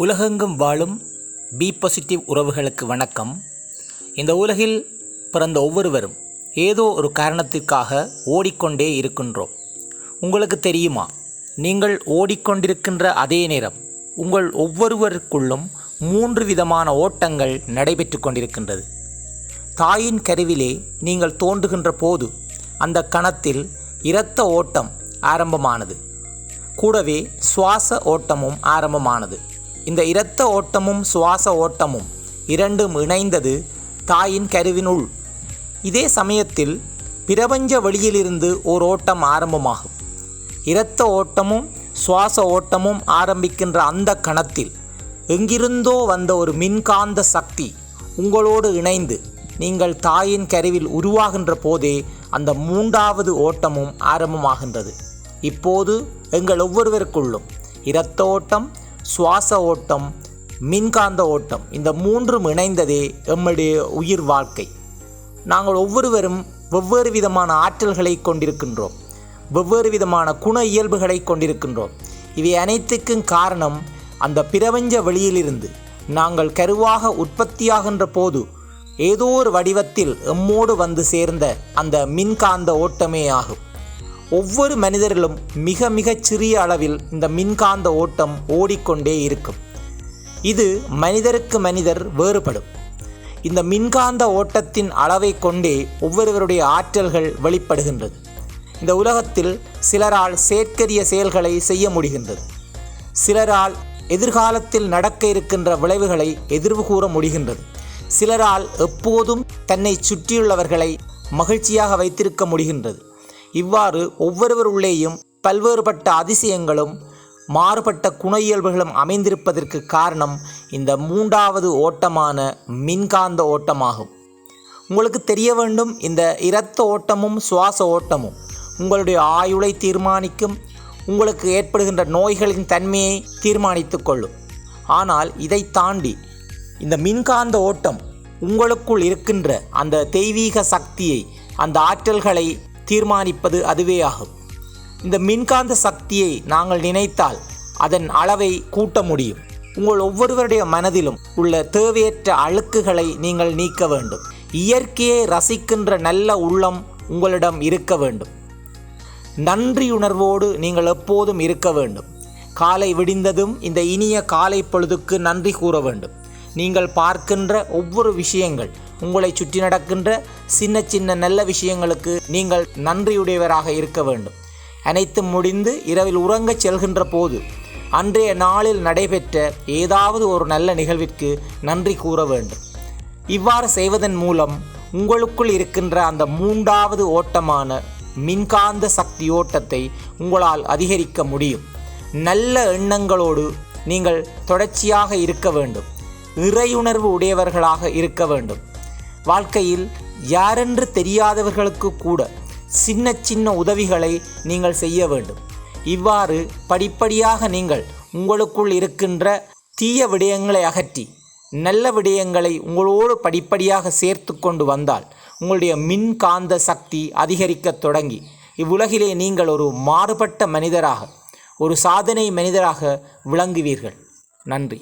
உலகெங்கும் வாழும் B positive உறவுகளுக்கு வணக்கம். இந்த உலகில் பிறந்த ஒவ்வொருவரும் ஏதோ ஒரு காரணத்திற்காக ஓடிக்கொண்டே இருக்கின்றோம். உங்களுக்கு தெரியுமா, நீங்கள் ஓடிக்கொண்டிருக்கின்ற அதே நேரம் உங்கள் ஒவ்வொருவருக்குள்ளும் 3 விதமான ஓட்டங்கள் நடைபெற்று கொண்டிருக்கின்றது. தாயின் கருவிலே நீங்கள் தோன்றுகின்ற போது அந்த கணத்தில் இரத்த ஓட்டம் ஆரம்பமானது. கூடவே சுவாச ஓட்டமும் ஆரம்பமானது. இந்த இரத்த ஓட்டமும் சுவாச ஓட்டமும் இரண்டும் இணைந்தது தாயின் கருவினுள். இதே சமயத்தில் பிரபஞ்ச வெளியிலிருந்து ஓர் ஓட்டம் ஆரம்பமாகும். இரத்த ஓட்டமும் சுவாச ஓட்டமும் ஆரம்பிக்கின்ற அந்த கணத்தில் எங்கிருந்தோ வந்த ஒரு மின்காந்த சக்தி உங்களோடு இணைந்து நீங்கள் தாயின் கருவில் உருவாகின்ற போதே அந்த 3வது ஓட்டமும் ஆரம்பமாகின்றது. இப்போது எங்கள் ஒவ்வொருவருக்குள்ளும் இரத்த ஓட்டம், சுவாச ஓட்டம், மின்காந்த ஓட்டம், இந்த 3ம் இணைந்ததே எம்முடைய உயிர் வாழ்க்கை. நாங்கள் ஒவ்வொருவரும் வெவ்வேறு விதமான ஆற்றல்களை கொண்டிருக்கின்றோம், வெவ்வேறு விதமான குண இயல்புகளை கொண்டிருக்கின்றோம். இவை அனைத்துக்கும் காரணம் அந்த பிரபஞ்ச வெளியிலிருந்து நாங்கள் கருவாக உற்பத்தியாகின்ற போது ஏதோ ஒரு வடிவத்தில் எம்மோடு வந்து சேர்ந்த அந்த மின்காந்த ஓட்டமே ஆகும். ஒவ்வொரு மனிதர்களும் மிக மிகச் சிறிய அளவில் இந்த மின்காந்த ஓட்டம் ஓடிக்கொண்டே இருக்கும். இது மனிதருக்கு மனிதர் வேறுபடும். இந்த மின்காந்த ஓட்டத்தின் அளவை கொண்டே ஒவ்வொருவருடைய ஆற்றல்கள் வெளிப்படுகின்றது. இந்த உலகத்தில் சிலரால் செயற்கரிய செயல்களை செய்ய முடிகின்றது. சிலரால் எதிர்காலத்தில் நடக்க இருக்கின்ற விளைவுகளை எதிர்வு கூற முடிகின்றது. சிலரால் எப்போதும் தன்னை சுற்றியுள்ளவர்களை மகிழ்ச்சியாக வைத்திருக்க முடிகின்றது. இவ்வாறு ஒவ்வொருவருள்ளேயும் பல்வேறுபட்ட அதிசயங்களும் மாறுபட்ட குண இயல்புகளும் அமைந்திருப்பதற்கு காரணம் இந்த 3வது ஓட்டமான மின்காந்த ஓட்டமாகும். உங்களுக்கு தெரிய வேண்டும், இந்த இரத்த ஓட்டமும் சுவாச ஓட்டமும் உங்களுடைய ஆயுளை தீர்மானிக்கும், உங்களுக்கு ஏற்படுகின்ற நோய்களின் தன்மையை தீர்மானித்து கொள்ளும். ஆனால் இதை தாண்டி இந்த மின்காந்த ஓட்டம் உங்களுக்குள் இருக்கின்ற அந்த தெய்வீக சக்தியை, அந்த ஆற்றல்களை தீர்மானிப்பது அதுவே ஆகும். இந்த மின்காந்த சக்தியை நாங்கள் நினைத்தால் அதன் அளவை கூட்ட முடியும். உங்கள் ஒவ்வொருவருடைய மனதிலும் உள்ள தேவையற்ற அழுக்குகளை நீங்கள் நீக்க வேண்டும். இயற்கையை ரசிக்கின்ற நல்ல உள்ளம் உங்களிடம் இருக்க வேண்டும். நன்றியுணர்வோடு நீங்கள் எப்போதும் இருக்க வேண்டும். காலை விடிந்ததும் இந்த இனிய காலை பொழுதுக்கு நன்றி கூற வேண்டும். நீங்கள் பார்க்கின்ற ஒவ்வொரு விஷயங்கள், உங்களை சுற்றி நடக்கின்ற சின்ன சின்ன நல்ல விஷயங்களுக்கு நீங்கள் நன்றியுடையவராக இருக்க வேண்டும். அனைத்தும் முடிந்து இரவில் உறங்கச் செல்கின்ற போது அன்றைய நாளில் நடைபெற்ற ஏதாவது ஒரு நல்ல நிகழ்விற்கு நன்றி கூற வேண்டும். இவ்வாறு செய்வதன் மூலம் உங்களுக்குள் இருக்கின்ற அந்த 3வது ஓட்டமான மின்காந்த சக்தி ஓட்டத்தை உங்களால் அதிகரிக்க முடியும். நல்ல எண்ணங்களோடு நீங்கள் தொடர்ச்சியாக இருக்க வேண்டும். இறையுணர்வு உடையவர்களாக இருக்க வேண்டும். வாழ்க்கையில் யாரென்று தெரியாதவர்களுக்கு கூட சின்ன சின்ன உதவிகளை நீங்கள் செய்ய வேண்டும். இவ்வாறு படிப்படியாக நீங்கள் உங்களுக்குள் இருக்கின்ற தீய விடயங்களை அகற்றி நல்ல விடயங்களை உங்களோடு படிப்படியாக சேர்த்து கொண்டு வந்தால் உங்களுடைய மின்காந்த சக்தி அதிகரிக்க தொடங்கி இவ்வுலகிலே நீங்கள் ஒரு மாறுபட்ட மனிதராக, ஒரு சாதனை மனிதராக விளங்குவீர்கள். நன்றி.